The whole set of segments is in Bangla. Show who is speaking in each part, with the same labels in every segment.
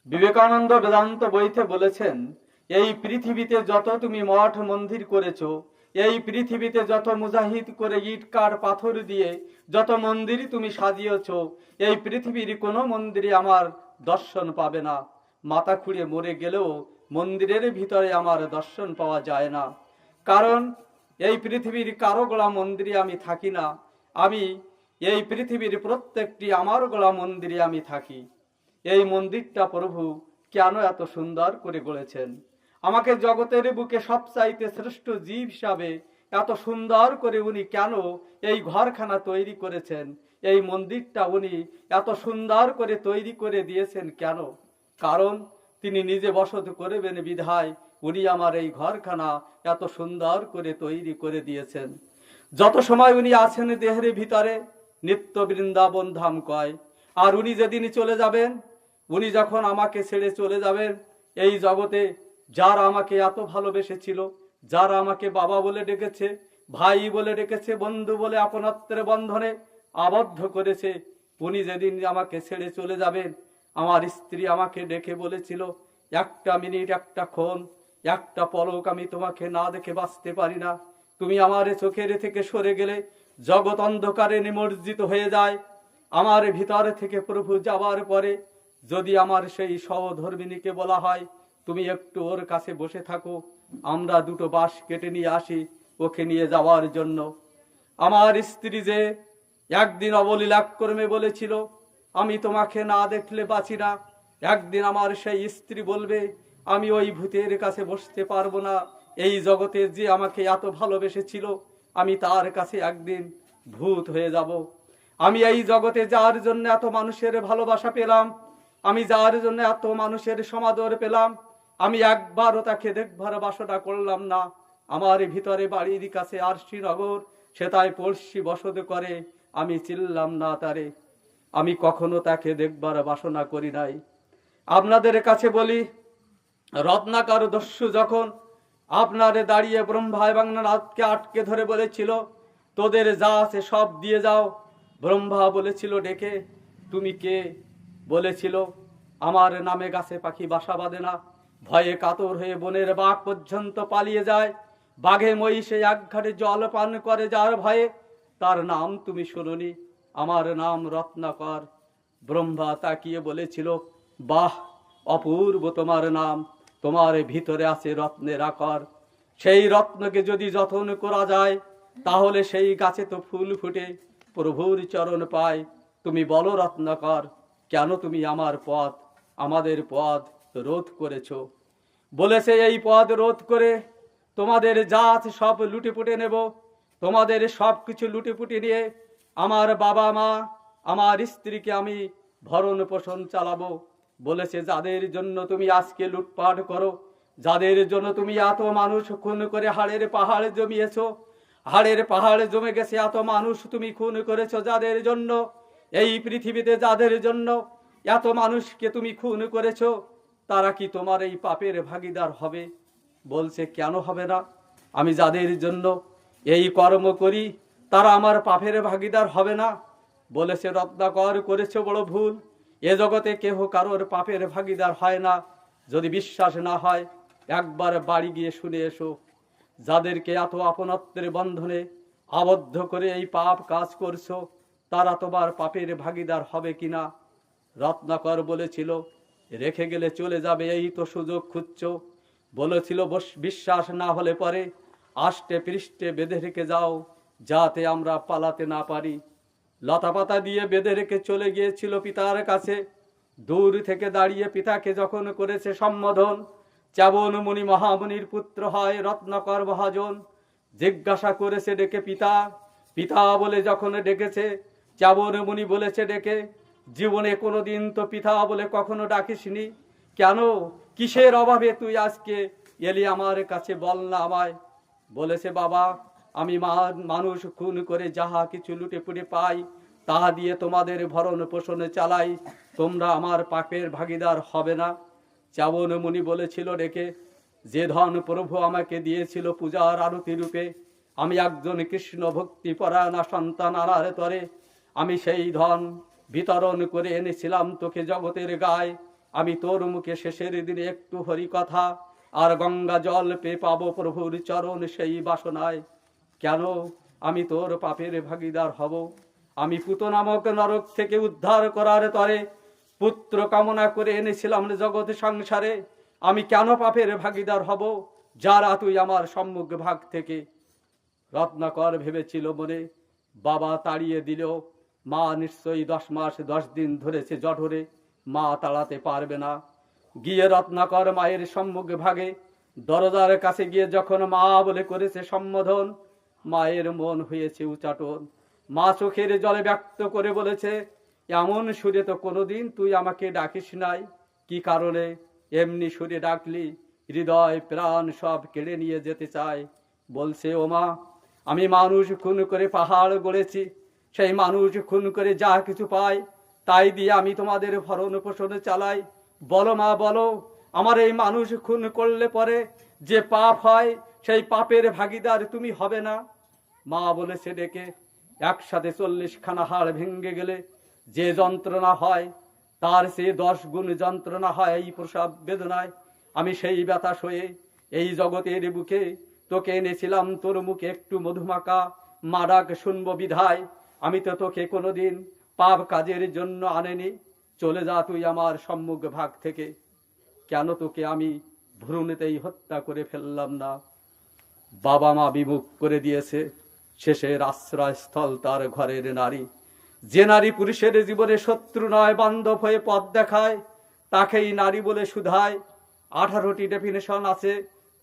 Speaker 1: বিবেকানন্দ বেদান্ত বইতে বলেছেন, এই পৃথিবীতে যত তুমি মঠ মন্দির করেছো, এই পৃথিবীতে যত মুজাহিদ করে ইট কাঠ পাথর দিয়ে যত মন্দির তুমি সাজিয়েছো, এই পৃথিবীর কোনো মন্দিরে আমার দর্শন পাবে না। মাথা খুঁড়ে মরে গেলেও মন্দিরের ভিতরে আমার দর্শন পাওয়া যায় না। কারণ এই পৃথিবীর কারো গড়া মন্দিরে আমি থাকি না। আমি এই পৃথিবীর প্রত্যেকটি আমার গড়া মন্দিরে আমি থাকি। এই মন্দিরটা প্রভু কেন এত সুন্দর করে গড়েছেন? আমাকে জগতের বুকে সবচাইতে শ্রেষ্ঠ জীব হিসাবে এত সুন্দর করে উনি কেন এই ঘরখানা তৈরি করেছেন? এই মন্দিরটা উনি এত সুন্দর করে তৈরি করে দিয়েছেন কেন? কারণ তিনি নিজে বসত করবেন বিধায় উনি আমার এই ঘরখানা এত সুন্দর করে তৈরি করে দিয়েছেন। যত সময় উনি আছেন দেহের ভিতরে নিত্য বৃন্দাবন ধাম কয়। আর উনি যেদিন চলে যাবেন, উনি যখন আমাকে ছেড়ে চলে যাবেন, এই জগতে যারা আমাকে এত ভালোবেসেছিল, যারা আমাকে বাবা বলে ডেকেছে, ভাই বলে ডেকেছে, বন্ধু বলে আপনত্বের বন্ধনে আবদ্ধ করেছে, উনি যেদিন আমাকে ছেড়ে চলে যাবেন, আমার স্ত্রী আমাকে ডেকে বলেছিল, একটা মিনিট, একটা ক্ষণ, একটা পলক আমি তোমাকে না দেখে বাঁচতে পারি না। তুমি আমার চোখের থেকে সরে গেলে জগৎ অন্ধকারে নিমজ্জিত হয়ে যায়। আমার ভিতর থেকে প্রভু যাবার পরে যদি আমার সেই সহধর্মিনীকে বলা হয়, তুমি একটু ওর কাছে বসে থাকো, আমরা দুটো বাঁশ কেটে নিয়ে আসি ওকে নিয়ে যাওয়ার জন্য। আমার স্ত্রী যে একদিন অবলীলাক্রমে বলেছিল, আমি তোমাকে না দেখলে বাঁচি না, একদিন আমার সেই স্ত্রী বলবে, আমি ওই ভূতের কাছে বসতে পারবো না। এই জগতে যে আমাকে এত ভালোবেসেছিল, আমি তার কাছে একদিন ভূত হয়ে যাব। আমি এই জগতে যার জন্য এত মানুষের ভালোবাসা পেলাম, আমি যার জন্য এত মানুষের সমাদর পেলাম, আমি একবারও তাকে দেখবার বাসনা করলাম না। আমার ভিতরে বাড়ির কাছে আর শ্রীনগর, সে তাই পড়শি বসত করে, আমি চিনলাম না তারে, আমি কখনো তাকে দেখবার বাসনা করি নাই। আপনাদের কাছে বলি, রত্নাকর দস্যু যখন আপনারে দাঁড়িয়ে ব্রহ্মা এবং নারদকে আটকে ধরে বলেছিল, তোদের যা আছে সব দিয়ে যাও, ব্রহ্মা বলেছিল ডেকে, তুমি কে? বলেছিল, আমার নামে গাছে পাখি বাসা বাঁধে না, ভয়ে কাতর হয়ে বনের বাঘ পর্যন্ত পালিয়ে যায়, বাঘে মহিষে একঘাটে জল পান করে যার ভয়ে, তার নাম তুমি শুনোনি, আমার নাম রত্নাকর। ব্রহ্মা তাকিয়ে বলেছিল, বাহ, অপূর্ব তোমার নাম, তোমার ভিতরে আছে রত্নের আকর। সেই রত্নকে যদি যত্ন করা যায়, তাহলে সেই গাছে তো ফুল ফুটে, প্রভুর চরণ পায়। তুমি বলো রত্নাকর, কেন তুমি আমার পথ, আমাদের পথ রোধ করেছ? বলেছে, এই পথ রোধ করে তোমাদের যা আছে সব লুটে পুটে নেব, তোমাদের সব কিছু লুটে পুটে নিয়ে আমার বাবা মা, আমার স্ত্রীকে আমি ভরণ পোষণ চালাবো। বলেছে, যাদের জন্য তুমি আজকে লুটপাট করো, যাদের জন্য তুমি এত মানুষ খুন করে হাড়ের পাহাড় জমিয়েছো, হাড়ের পাহাড় জমে গেছে, এত মানুষ তুমি খুন করেছো, যাদের জন্য এই পৃথিবীতে, যাদের জন্য এত মানুষকে তুমি খুন করেছো, তারা কি তোমার এই পাপের ভাগীদার হবে? বলছে, কেন হবে না? আমি যাদের জন্য এই কর্ম করি, তারা আমার পাপের ভাগীদার হবে না? বলেছে, রত্নাকর করেছো বড় ভুল, এ জগতে কেহ কারোর পাপের ভাগীদার হয় না। যদি বিশ্বাস না হয়, একবার বাড়ি গিয়ে শুনে এসো, যাদেরকে এত আপনত্বের বন্ধনে আবদ্ধ করে এই পাপ কাজ করছো, তারা তোমার পাপের ভাগীদার হবে কিনা। রত্নাকর বলেছিল, রেখে গেলে চলে যাবে, এই তো সুযোগ খুঁজছো। বলেছিল, বিশ্বাস না হলে পরে আষ্টে পৃষ্ঠে বেঁধে রেখে যাও, যাতে আমরা পালাতে না পারি। লতা পাতা দিয়ে বেঁধে রেখে চলে গিয়েছিল পিতার কাছে। দূর থেকে দাঁড়িয়ে পিতাকে যখন করেছে সম্বোধন, চ্যাবন মুনি মহামুনির পুত্র হয় রত্নাকর মহাজন। জিজ্ঞাসা করেছে ডেকে পিতা, পিতা বলে যখন ডেকেছে, চ্যাবন মুনি বলেছে ডেকে, জীবনে কোনোদিন তো পিতা বলে কখনো ডাকিসনি, কেন, কিসের অভাবে তুই আজকে এলি আমার কাছে, বল না আমায়। বলেছে, বাবা, আমি মানুষ খুন করে যাহা কিছু লুটে পুটে পাই, তাহা দিয়ে তোমাদের ভরণ পোষণে চালাই, তোমরা আমার পাপের ভাগীদার হবে না। চ্যাবন মুনি বলেছিল ডেকে, যে ধন প্রভু আমাকে দিয়েছিল পূজার আরতি রূপে, আমি একজন কৃষ্ণ ভক্তি পরায়ণা সন্তান আনার তরে আমি সেই ধন বিতরণ করে এনেছিলাম তোকে জগতের গায়ে। আমি তোর মুখে শেষের দিনে একটু হরি কথা আর গঙ্গা জল পেয়ে পাবো প্রভুর চরণ সেই বাসনায়। কেন আমি তোর পাপের ভাগীদার হব? আমি পুত নামক নরক থেকে উদ্ধার করার তরে পুত্র কামনা করে এনেছিলাম জগৎ সংসারে। আমি কেন পাপের ভাগীদার হব যারা তুই আমার সম্মুখ ভাগ থেকে? রত্নাকর ভেবেছিল মনে, বাবা তাড়িয়ে দিল, মা নিশ্চয়ই 10 মাস 10 দিন ধরেছে জঠরে, মা তাড়াতে পারবে না। গিয়ে রত্নাকর মায়ের সম্মুখ ভাগে দরজার কাছে গিয়ে যখন মা বলে করেছে সম্বোধন, মায়ের মন হয়েছে উচাটন। মা চোখের জলে ব্যক্ত করে বলেছে, এমন সুরে তো কোনোদিন তুই আমাকে ডাকিস নাই, কি কারণে এমনি সুরে ডাকলি? হৃদয় প্রাণ সব কেড়ে নিয়ে যেতে চায়। বলছে, ও মা, আমি মানুষ খুন করে পাহাড় গড়েছি, সেই মানুষ খুন করে যা কিছু পাই তাই দিয়ে আমি তোমাদের ভরণ পোষণ চালাই। বলো মা, বলো, আমার এই মানুষ খুন করলে পরে যে পাপ হয় সেই পাপের ভাগীদার তুমি হবে না? মা বলেছে ডেকে, একসাথে 40 খানা হাড় ভেঙে গেলে যে যন্ত্রণা হয় তার সে 10 গুণ যন্ত্রণা হয় এই প্রসব বেদনায়। আমি সেই ব্যথা সয়ে এই জগতের বুকে তোকে এনেছিলাম তোর মুখে একটু মধুমাকা, মা ডাক শুনবো বিধায়। আমি তো তোকে কোনোদিন পাপ কাজের জন্য আনেনি, চলে যা তুই আমার সম্মুখ ভাগ থেকে। কেন তোকে আমি ভ্রূণেতেই হত্যা করে ফেললাম না? বাবা মা বিমুখ করে দিয়েছে, শেষের আশ্রয়স্থল তার ঘরের নারী। যে নারী পুরুষের জীবনে শত্রু নয়, বান্ধব হয়ে পথ দেখায়, তাকেই নারী বলে শুধায়। 18টি ডেফিনেশন আছে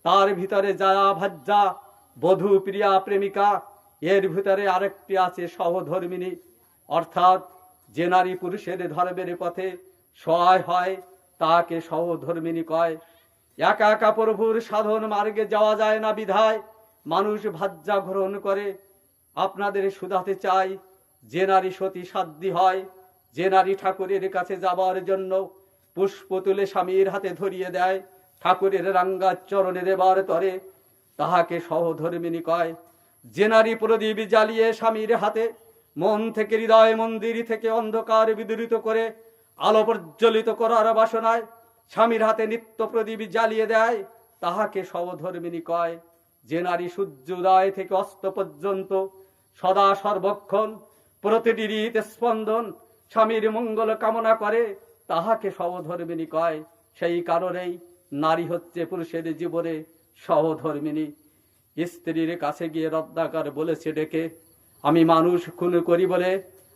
Speaker 1: তার ভিতরে, জায়া ভাজ্যা, বধূ, প্রিয়া, প্রেমিকা। এর ভিতরে আরেকটি আছে সহধর্মিনী, অর্থাৎ যে নারী পুরুষের ধর্মের পথে সহায় হয় তাকে সহধর্মিনী কয়। একা একা প্রভুর সাধন মার্গে যাওয়া যায় না বিধায় মানুষ ভাজ্যা গ্রহণ করে। আপনাদের শুধাতে চাই, যে নারী সতী সাধ্যী হয়, যে নারী ঠাকুরের কাছে যাবার জন্য পুষ্প তুলে স্বামীর হাতে ধরিয়ে দেয়, ঠাকুরের রাঙ্গা চরণে দেবার তরে, তাহাকে সহধর্মিনী কয়। যে নারী প্রদীপ জ্বালিয়ে স্বামীর হাতে মন থেকে, হৃদয় মন্দির থেকে অন্ধকার বিদূরিত করে আলো প্রজ্বলিত করার বাসনায় স্বামীর হাতে নিত্য প্রদীপ জ্বালিয়ে দেয়, তাহাকে সহধর্মিনী কয়। যে নারী সূর্যোদয় থেকে অস্ত পর্যন্ত সদা সর্বক্ষণ প্রতিটি রীত স্পন্দন স্বামীর মঙ্গল কামনা করে, তাহাকে সহধর্মিনী কয়। সেই কারণেই নারী হচ্ছে পুরুষের জীবনে সহধর্মিনী। স্ত্রীর কাছে গিয়ে রত্নাকর বলেছে ডেকে, আমি মানুষ খুন করি বলে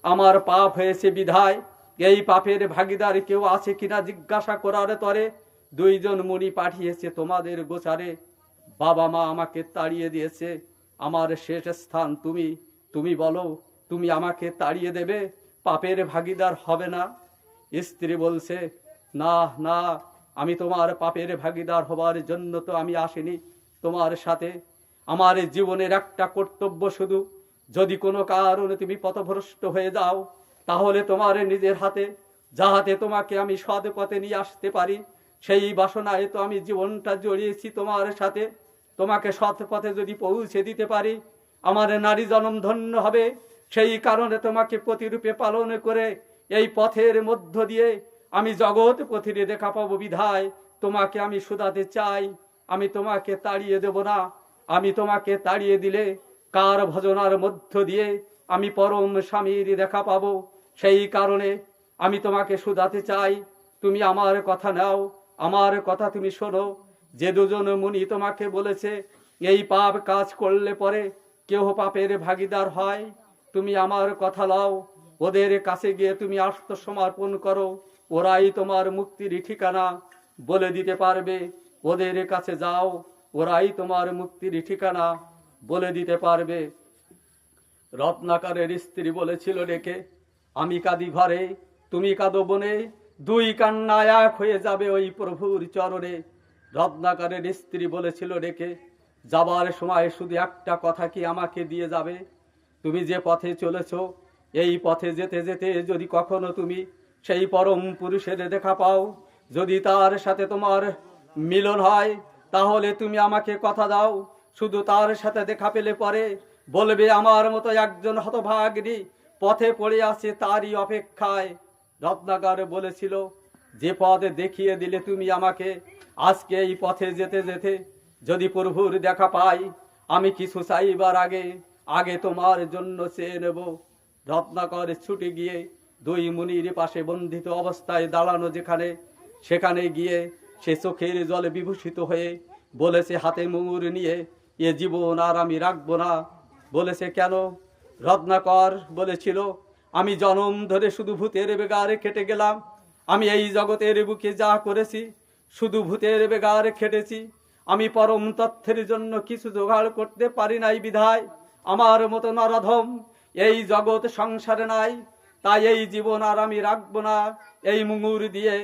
Speaker 1: আমার পাপ হয়েছে বিধায় এই পাপের ভাগীদার কেউ আছে কিনা জিজ্ঞাসা করার তরে 2 জন মুনি পাঠিয়েছে তোমাদের গোচারে। বাবা মা আমাকে তাড়িয়ে দিয়েছে, আমার শেষ স্থান তুমি। তুমি বলো, তুমি আমাকে তাড়িয়ে দেবে, পাপের ভাগীদার হবে না? স্ত্রী বলছে, না না, আমি তোমার পাপের ভাগীদার হবার জন্য তো আমি আসিনি তোমার সাথে। আমার জীবনের একটা কর্তব্য শুধু, যদি কোনো কারণে তুমি পথভ্রষ্ট হয়ে যাও তাহলে তোমার নিজের হাতে যাহাতে তোমাকে আমি সৎ পথে নিয়ে আসতে পারি, সেই বাসনায় তো আমি জীবনটা জড়িয়েছি তোমার সাথে। তোমাকে সৎ পথে যদি পৌঁছে দিতে পারি আমার নারী জন্ম ধন্য হবে। সেই কারণে তোমাকে প্রতিরূপে পালন করে এই পথের মধ্য দিয়ে আমি জগৎ পথিরে দেখা পাবো বিধায় তোমাকে আমি শুধাতে চাই। আমি তোমাকে তাড়িয়ে দেব না। আমি তোমাকে তাড়িয়ে দিলে কার ভজনার মধ্য দিয়ে আমি পরম স্বামীর দেখা পাবো? সেই কারণে আমি তোমাকে শুধাতে চাই, তুমি আমার কথা নাও, আমার কথা তুমি শোনো। যে 2 জন মুনি তোমাকে বলেছে এই পাপ কাজ করলে পরে কেউ পাপের ভাগীদার হয়, তুমি আমার কথা লাও, ওদের কাছে গিয়ে তুমি আত্মসমর্পণ করো, ওরাই তোমার মুক্তির ঠিকানা বলে দিতে পারবে। ওদের কাছে যাও, ওরাই তোমার মুক্তির ঠিকানা বলে দিতে পারবে। রত্নাকরের স্ত্রী বলেছিল ডেকে, আমি কাঁদি ঘরে, তুমি কাঁদো বনে, 2 কান্না এক হয়ে যাবে ওই প্রভুর চরণে। রত্নাকরের স্ত্রী বলেছিল ডেকে, যাবার সময় শুধু একটা কথা কি আমাকে দিয়ে যাবে? তুমি যে পথে চলেছ এই পথে যেতে যেতে যদি কখনো তুমি সেই পরম পুরুষের দেখা পাও, যদি তার সাথে তোমার মিলন হয়, তাহলে তুমি আমাকে কথা দাও, শুধু তার সাথে দেখা পেলে পরে বলবে আমার মতো একজন হতভাগিনী পথে পড়ে আছে তারই অপেক্ষায়। রত্নাকর বলেছিল, যে পথ দেখিয়ে দিলে তুমি আমাকে, আজকে এই পথে যেতে যেতে যদি প্রভুর দেখা পাই, আমি কিছু চাইবার আগে আগে তোমার জন্য চেয়ে নেব। রত্নাকর ছুটে গিয়ে দুই মুনির পাশে বন্ধিত অবস্থায় দাঁড়ানো যেখানে, সেখানে গিয়ে সে চোখের জলে বিভূষিত হয়ে বলেছে হাতে মুঙুর নিয়ে, এ জীবন আর আমি রাখবো না। বলেছে কেন? রত্নাকর বলেছিল, আমি জনম ধরে শুধু ভূতের বেগারে খেটে গেলাম। আমি এই জগতের বুকে যা করেছি শুধু ভূতের বেগারে খেটেছি। আমি পরম তথ্যের জন্য কিছু জোগাড় করতে পারি নাই বিধায় আমার মতো নরাধম এই জগৎ সংসারে নাই। তাই এই জীবন আর আমি রাখবো না। এই মুঙুর দিয়ে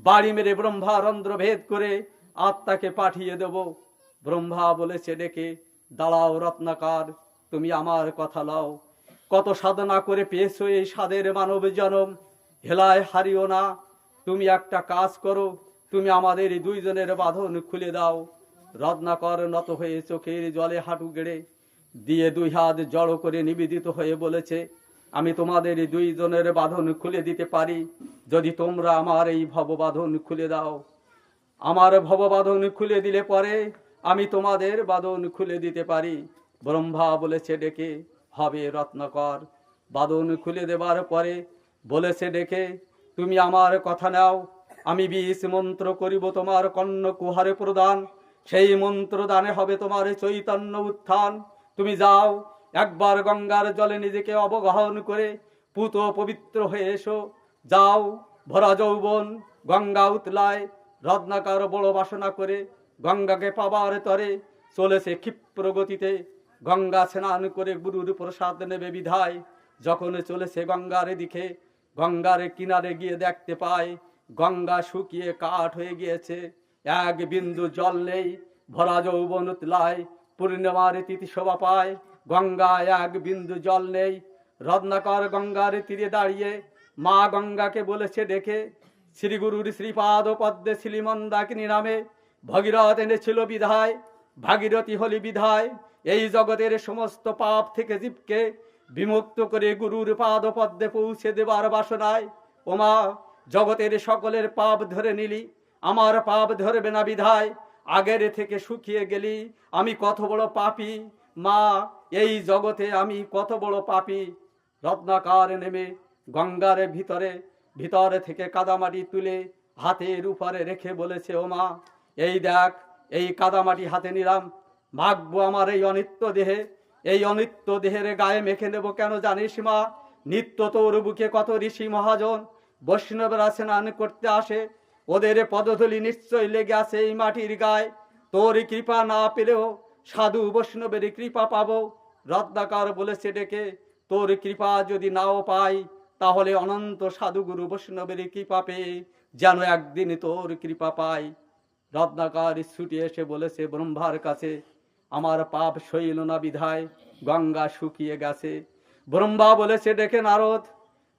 Speaker 1: বাড়ি মেরে ব্রহ্মার রন্ধ্র ভেদ করে আত্মাকে পাঠিয়ে দেব। ব্রহ্মা বলেছে ডেকে, দাঁড়াও রত্নাকর, তুমি আমার কথা লও। কত সাধনা করে পেয়েছো এই স্বাদের মানব জনম, হেলায় হারিও না। তুমি একটা কাজ করো, তুমি আমাদের দুইজনের বাঁধন খুলে দাও। রত্নাকর নত হয়ে চোখের জলে হাঁটু গেড়ে দিয়ে দুই হাত জড়ো করে নিবেদিত হয়ে বলেছে, আমি তোমাদের দুইজনের বাঁধন খুলে দিতে পারি যদি তোমরা আমার এই ভববাঁধন খুলে দাও। আমার ভববাঁধন খুলে দিলে পরে আমি তোমাদের বাঁধন খুলে দিতে পারি। ব্রহ্মা বলেছে ডেকে, হবে রত্নাকর। বাঁধন খুলে দেবার পরে বলেছে ডেকে, তুমি আমার কথা নাও, আমি 20 মন্ত্র করিব তোমার কর্ণ কুহারে প্রদান। সেই মন্ত্র দানে হবে তোমার চৈতন্য উত্থান। তুমি যাও, একবার গঙ্গার জলে নিজেকে অবগাহন করে পুত পবিত্র হয়ে এসো। যাও, ভরা যৌবন গঙ্গা উতলায়। রত্নাকর বড় বাসনা করে গঙ্গাকে পাবার তরে চলেছে ক্ষিপ্র গতিতে। গঙ্গা স্নান করে গুরুর প্রসাদ নেবে বিধায় যখন চলেছে গঙ্গার দিকে, গঙ্গার কিনারে গিয়ে দেখতে পায় গঙ্গা শুকিয়ে কাঠ হয়ে গিয়েছে, এক বিন্দু জল নেই। ভরা যৌবন উতলায়, পূর্ণিমার তিথি শোভা পায়, গঙ্গায় এক বিন্দু জল নেই। রত্নাকর গঙ্গার তীরে দাঁড়িয়ে মা গঙ্গাকে বলেছে ডেকে, শ্রীগুরুর শ্রীপাদ পদ্মে শ্রীমন্দাকিনী নামে ভগীরথ এনেছিল বিধায়, ভাগীরথী হলি বিধায় এই জগতের সমস্ত পাপ থেকে জীবকে বিমুক্ত করে গুরুর পাদ পদ্মে পৌঁছে দেবার বাসনায়। ওমা, জগতের সকলের পাপ ধরে নিলি, আমার পাপ ধরবে না বিধায় আগের থেকে শুকিয়ে গেলি। আমি কত বড় পাপী মা, এই জগতে আমি কত বড় পাপী। রত্নাকর নেমে গঙ্গার ভিতর থেকে কাদামাটি তুলে হাতের উপরে রেখে বলেছে, ও মা, এই দেখ, এই কাদামাটি হাতে নিলাম, মাখবো আমার এই অনিত্য দেহে। এই অনিত্য দেহের গায়ে মেখে নেব কেন জানিস মা? নিত্য তোর বুকে কত ঋষি মহাজন বৈষ্ণবরা স্নান করতে আসে, ওদের পদধূলি নিশ্চয় লেগে আছে এই মাটির গায়ে। তোর কৃপা না পেলেও সাধু বৈষ্ণবের কৃপা পাবো। রত্নাকর বলেছে ডেকে, তোর কৃপা যদি নাও পাই তাহলে অনন্ত সাধুগুরু বৈষ্ণবের কৃপা পেয়ে যেন একদিন তোর কৃপা পাই। রত্নাকর ছুটে এসে বলেছে ব্রহ্মার কাছে, আমার পাপ সইল না বিধায় গঙ্গা শুকিয়ে গেছে। ব্রহ্মা বলেছে ডেকে, নারদ,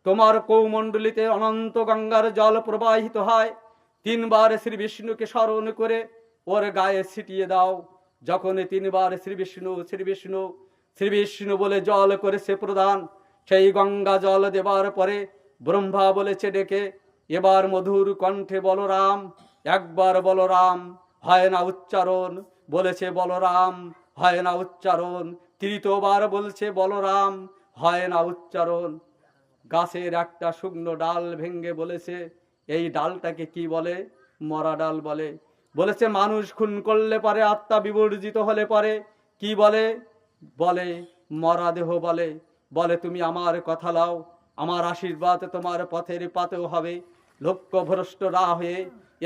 Speaker 1: তোমার কৌমণ্ডলিতে অনন্ত গঙ্গার জল প্রবাহিত হয়, 3 বার শ্রী বিষ্ণুকে স্মরণ করে ওর গায়ে ছিটিয়ে দাও। যখন 3 বার শ্রী বিষ্ণু শ্রী বিষ্ণু শ্রী বিষ্ণু বলে জল করেছে প্রদান, সেই গঙ্গা জল দেবার পরে ব্রহ্মা বলেছে ডেকে, এবার মধুর কণ্ঠে বলরাম, একবার বলরাম, হয় না উচ্চারণ। বলেছে বলরাম, হয় না উচ্চারণ। 3বার বলছে বলরাম, হয় না উচ্চারণ। গাছের একটা শুকনো ডাল ভেঙ্গে বলেছে, এই ডালটাকে কি বলে? মরা ডাল বলে। বলেছে মানুষ খুন করলে পরে, আত্মা বিবর্জিত হলে পরে কি বলে? বলে মরা দেহ বলে। বলে তুমি আমার কথা লাও, আমার আশীর্বাদ তোমার পথের পাতেও হবে। লক্ষ্য ভ্রষ্ট না হয়ে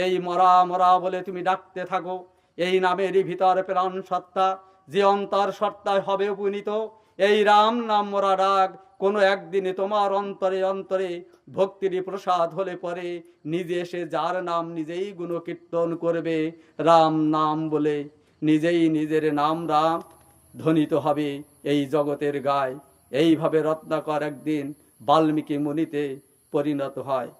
Speaker 1: এই মরা মরা বলে তুমি ডাকতে থাকো। এই নামেরই ভিতর প্রাণ সত্তা, যে অন্তর সত্তায় হবে উপনীত। এই রাম নাম মরা ডাক কোনো একদিনে তোমার অন্তরে অন্তরে ভক্তির প্রসাদ হলে পরে নিজে এসে যার নাম নিজেই গুণকীর্তন করবে রাম নাম বলে, নিজেই নিজের নাম রাম ধ্বনিত হবে এই জগতের গায়। এইভাবে রত্নাকর একদিন বাল্মীকি মুনিতে পরিণত হয়।